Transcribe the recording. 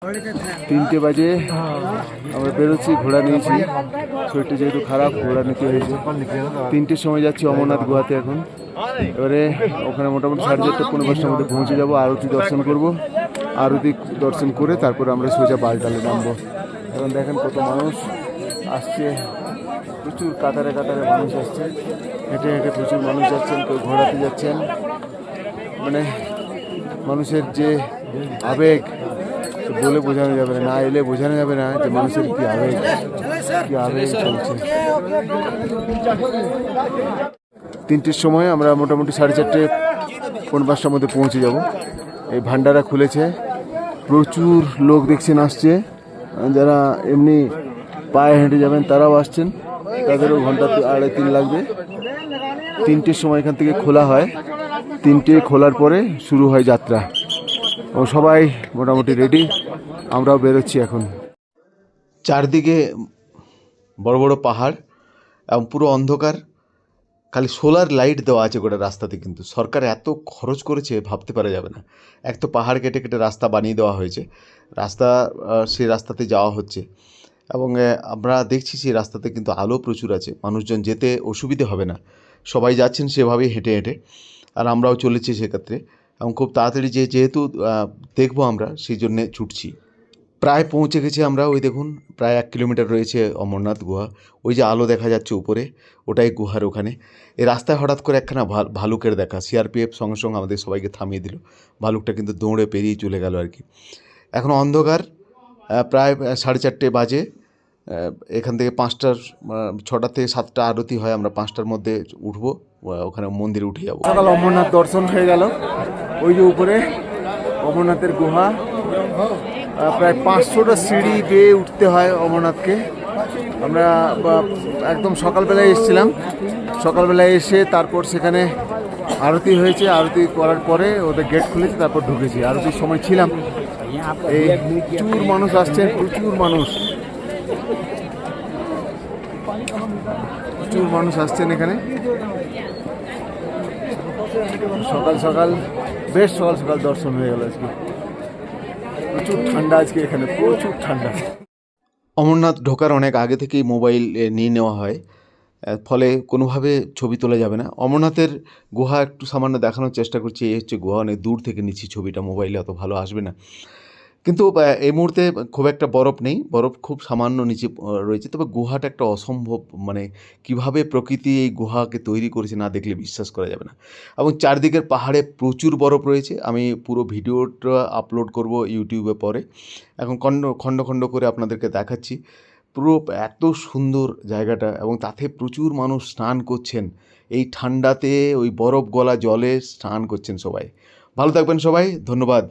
3টে বাজে আমরা বেরোচ্ছি, ঘোড়া নিয়েছি। শরীরটা যেহেতু খারাপ, ঘোড়া নিতে হয়েছে। 3টের সময় যাচ্ছি অমরনাথ গুহাতে। এখন এবারে ওখানে মোটামুটি 4:30 পৌনে 5টার মধ্যে পৌঁছে যাব। আরতি দর্শন করব, আরতি দর্শন করে তারপরে আমরা সোজা বালটালে নামবো। এখন দেখেন কত মানুষ আসছে, প্রচুর কাতারে কাতারে মানুষ আসছে, হেঁটে হেঁটে প্রচুর মানুষ যাচ্ছেন, কেউ ঘোড়াতে যাচ্ছেন। মানে মানুষের যে আবেগ বলে বোঝানো যাবে না, না এলে বোঝানো যাবে না যে মানুষের কি আবেগ চলছে। 3টের সময় আমরা মোটামুটি 4:30 পৌনে 5টার মধ্যে পৌঁছে যাব। এই ভান্ডারা খুলেছে, প্রচুর লোক দেখছেন আসছে। যারা এমনি পায়ে হেঁটে যাবেন তারাও আসছেন, তাদেরও ঘন্টা 2.5-3 লাগবে। 3টের সময় এখান থেকে খোলা হয়, 3টে খোলার পরে শুরু হয় যাত্রা। ও সবাই মোটামুটি রেডি, আমরাও বেরোচ্ছি এখন। চারদিকে বড় বড় পাহাড় এবং পুরো অন্ধকার, খালি সোলার লাইট দেওয়া আছে গোটা রাস্তাতে। কিন্তু সরকার এত খরচ করেছে ভাবতে পারা যাবে না। এক তো পাহাড় কেটে কেটে রাস্তা বানিয়ে দেওয়া হয়েছে, সেই রাস্তাতে যাওয়া হচ্ছে এবং আমরা দেখছি সেই রাস্তাতে কিন্তু আলো প্রচুর আছে, মানুষজন যেতে অসুবিধে হবে না। সবাই যাচ্ছেন সেভাবেই হেঁটে হেঁটে, আর আমরাও চলেছি সেক্ষেত্রে। এবং খুব তাড়াতাড়ি যেহেতু দেখবো আমরা, সেই জন্যে ছুটছি। প্রায় পৌঁছে গেছি আমরা। ওই দেখুন, প্রায় 1 কিলোমিটার রয়েছে অমরনাথ গুহা। ওই যে আলো দেখা যাচ্ছে উপরে, ওটাই গুহার ওখানে। এই রাস্তায় হঠাৎ করে একখানা ভালুকের দেখা, সিআরপিএফ সঙ্গে সঙ্গে আমাদের সবাইকে থামিয়ে দিল। ভালুকটা কিন্তু দৌড়ে পেরিয়ে চলে গেল আর কি। এখন অন্ধকার, প্রায় 4:30 বাজে। এখান থেকে 6টা থেকে 7টা আরতি হয়, আমরা 5টার মধ্যে উঠবো, ওখানে মন্দিরে উঠে যাবো। সকাল অমরনাথ দর্শন হয়ে গেল। ওই যে উপরে অমরনাথের গুহা, প্রায় 500টা সিঁড়ি বেয়ে উঠতে হয় অমরনাথকে। আমরা একদম সকালবেলায় এসেছিলাম, সকালবেলায় এসে তারপর সেখানে আরতি হয়েছে, আরতি করার পরে ওদের গেট খুলেছে, তারপর ঢুকেছি। আরতির সময় ছিলাম। এই প্রচুর মানুষ আসছেন, প্রচুর মানুষ আসছেন এখানে। সকাল সকাল, বেশ সকাল সকাল দর্শন হয়ে গেল আজকে। প্রচুর ঠান্ডা আজকে এখানে, প্রচুর ঠান্ডা। অমরনাথ ঢোকার অনেক আগে থেকেই মোবাইল নিয়ে নেওয়া হয়, ফলে কোনোভাবে ছবি তোলা যাবে না। অমরনাথের গুহা একটু সামান্য দেখানোর চেষ্টা করছি। এই হচ্ছে গুহা, অনেক দূর থেকে নিচ্ছি ছবিটা, মোবাইলে অত ভালো আসবে না। কিন্তু এই মুহূর্তে খুব একটা বরফ নেই, বরফ খুব সামান্য নিচে রয়েছে। তবে গুহাটা একটা অসম্ভব, মানে কিভাবে প্রকৃতি এই গুহাকে তৈরি করেছে না দেখলে বিশ্বাস করা যাবে না। এবং চারদিকের পাহাড়ে প্রচুর বরফ রয়েছে। আমি পুরো ভিডিওটা আপলোড করব ইউটিউবে পরে। এখন খণ্ড খণ্ড করে আপনাদেরকে দেখাচ্ছি। পুরো এত সুন্দর জায়গাটা, এবং তাতে প্রচুর মানুষ স্নান করছেন এই ঠান্ডাতে, ওই বরফ গলা জলে স্নান করছেন সবাই। ভালো থাকবেন সবাই, ধন্যবাদ।